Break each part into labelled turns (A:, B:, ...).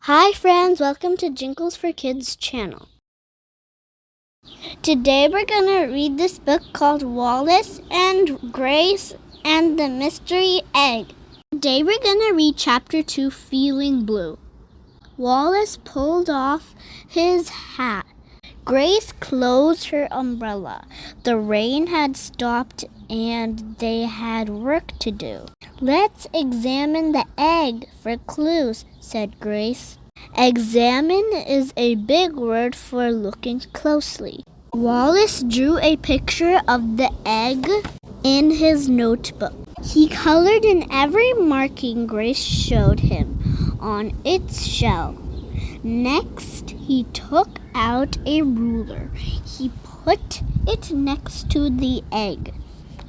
A: Hi friends, welcome to Jingles for Kids channel. Today we're going to read this book called Wallace and Grace and the Mystery Egg. Today we're going to read chapter 2, Feeling Blue. Wallace pulled off his hat. Grace closed her umbrella. The rain had stopped and they had work to do. Let's examine the egg for clues, said Grace. Examine is a big word for looking closely. Wallace drew a picture of the egg in his notebook. He colored in every marking Grace showed him on its shell. Next, he took out a ruler. He put it next to the egg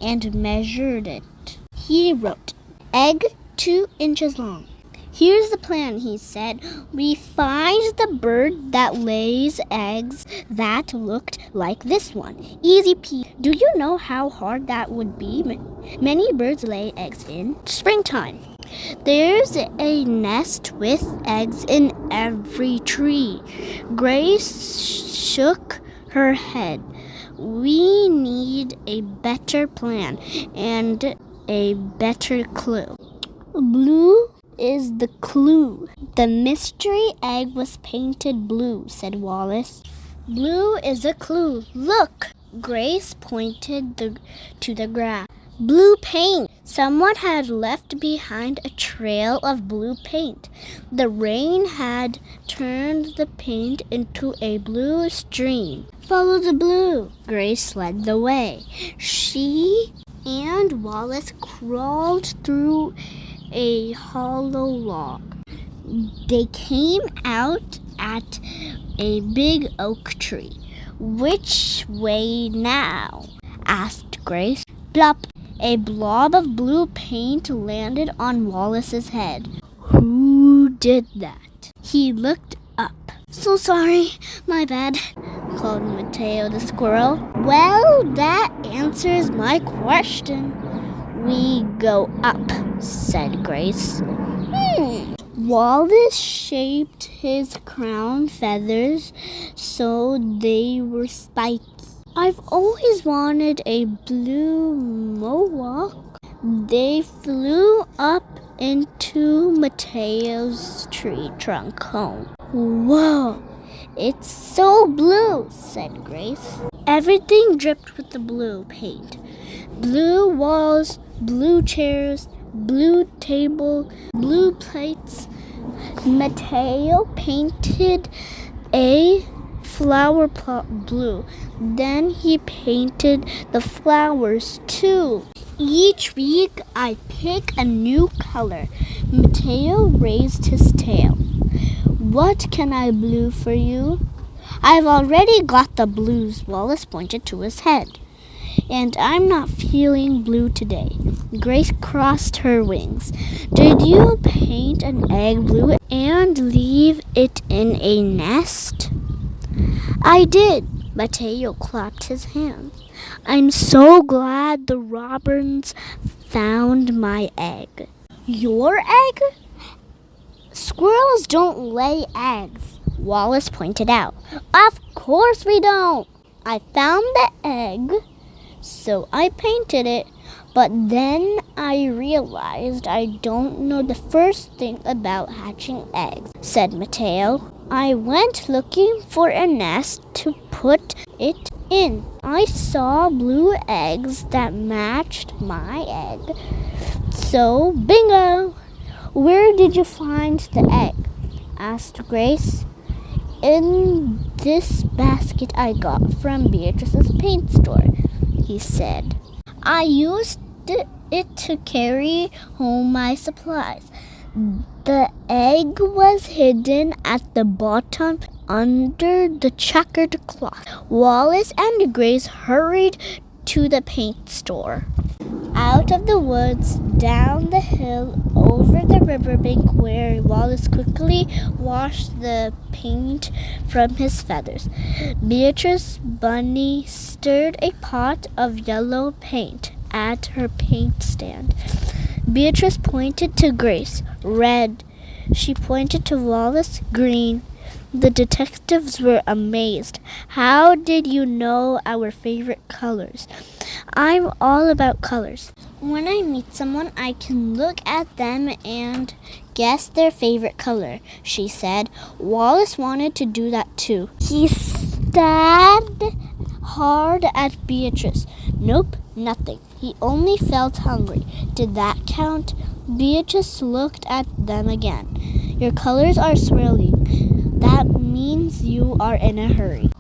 A: and measured it. He wrote, "Egg 2 inches long." "Here's the plan," he said. "We find the bird that lays eggs that looked like this one. Easy peasy. Do you know how hard that would be? Many birds lay eggs in springtime. There's a nest with eggs in every tree." Grace shook her head. "We need a better plan and a better clue." "Blue is the clue. The mystery egg was painted blue," said Wallace. "Blue is a clue. Look!" Grace pointed to the grass. "Blue paint." Someone had left behind a trail of blue paint. The rain had turned the paint into a blue stream. "Follow the blue." Grace led the way. She and Wallace crawled through a hollow log. They came out at a big oak tree. "Which way now?" asked Grace. Plop! A blob of blue paint landed on Wallace's head. "Who did that?" He looked up. "So sorry, my bad," called Mateo the squirrel. "Well, that answers my question." "We go up," said Grace. Wallace shaped his crown feathers so they were spiky. "I've always wanted a blue mohawk." They flew up into Mateo's tree trunk home. "Whoa, it's so blue," said Grace. Everything dripped with the blue paint. Blue walls, blue chairs, blue table, blue plates. Mateo painted a flower pot blue. Then he painted the flowers too. "Each week I pick a new color." Mateo raised his tail. "What can I blue for you?" "I've already got the blues," Wallace pointed to his head. "And I'm not feeling blue today." Grace crossed her wings. "Did you paint an egg blue and leave it in a nest?" "I did." Mateo clapped his hands. "I'm so glad the robins found my egg." "Your egg?" "Squirrels don't lay eggs," Wallace pointed out. "Of course we don't. I found the egg, so I painted it. But then I realized I don't know the first thing about hatching eggs," said Mateo. "I went looking for a nest to put it in. I saw blue eggs that matched my egg. So, bingo!" "Where did you find the egg?" asked Grace. "In this basket I got from Beatrice's paint store," he said. "I used it to carry home my supplies." The egg was hidden at the bottom under the checkered cloth. Wallace and Grace hurried to the paint store. Out of the woods, down the hill, over the riverbank where Wallace quickly washed the paint from his feathers. Beatrice Bunny stirred a pot of yellow paint at her paint stand. Beatrice pointed to Grace. "Red. She pointed to Wallace. Green. The detectives were amazed. How did you know our favorite colors? I'm all about colors. When I meet someone, I can look at them and guess their favorite color, she said. Wallace wanted to do that too. He stared hard at Beatrice. Nope, nothing. He only felt hungry. Did that count? Beatrice looked at them again. Your colors are swirling. That means you are in a hurry.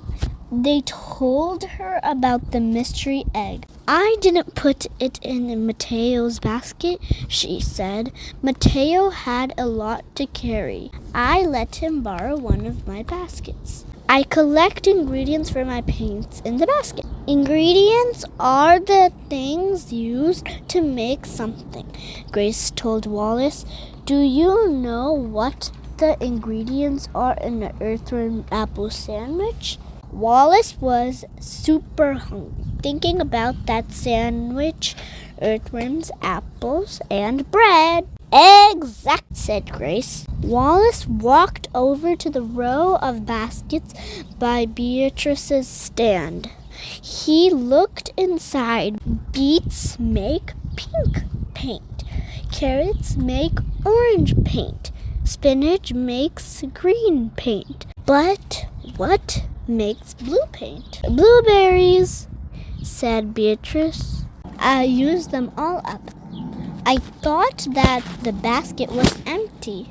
A: They told her about the mystery egg. I didn't put it in Mateo's basket, she said. Mateo had a lot to carry. I let him borrow one of my baskets. I collect ingredients for my paints in the basket. Ingredients are the things used to make something, Grace told Wallace. Do you know what the ingredients are in the earthworm apple sandwich? Wallace was super hungry, thinking about that sandwich, earthworms, apples, and bread. Exact, said Grace. Wallace walked over to the row of baskets by Beatrice's stand. He looked inside. Beets make pink paint. Carrots make orange paint. Spinach makes green paint. But what makes blue paint? Blueberries, said Beatrice. I used them all up. I thought that the basket was empty.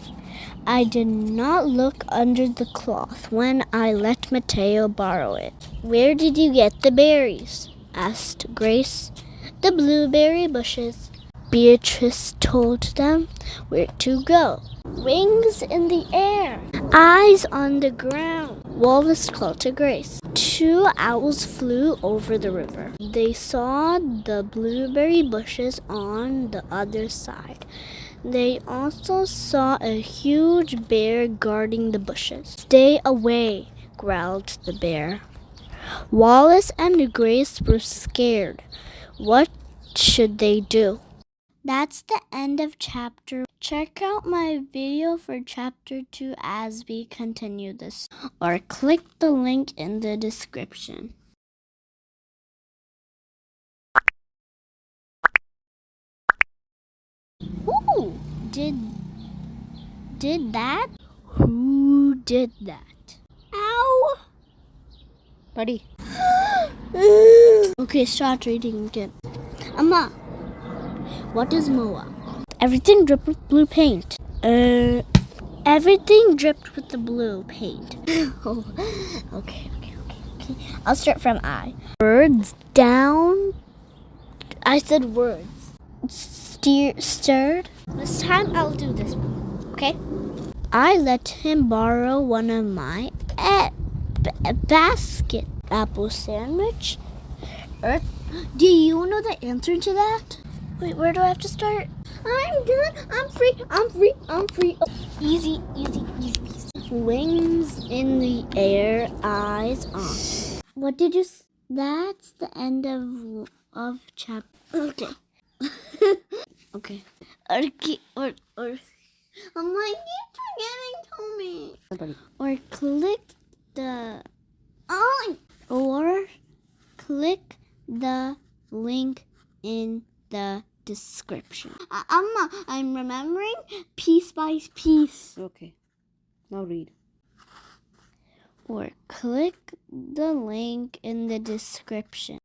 A: I did not look under the cloth when I let Mateo borrow it. Where did you get the berries? Asked Grace. The blueberry bushes. Beatrice told them where to go. Wings in the air, eyes on the ground, Wallace called to Grace. 2 owls flew over the river. They saw the blueberry bushes on the other side. They also saw a huge bear guarding the bushes. Stay away, growled the bear. Wallace and Grace were scared. What should they do? That's the end of chapter. Check out my video for chapter 2 as we continue this, or click the link in the description. Who did that? Who did that? Ow! Buddy. Okay, start reading again. Amma, what is Moa? Everything dripped with blue paint. Everything dripped with the blue paint. Oh, okay. I'll start from I. Words down. I said words. Stirred. This time I'll do this one. Okay? I let him borrow one of my basket apple sandwich. Do you know the answer to that? Wait, where do I have to start? I'm done. I'm free. Oh, easy. Wings in the air, eyes on. What did you? That's the end of chapter. Okay. Okay. Or. I'm like, keep forgetting to me. Or click the. Or click the link in the description. I'm remembering piece by piece.
B: Okay. Now read.
A: Or click the link in the description.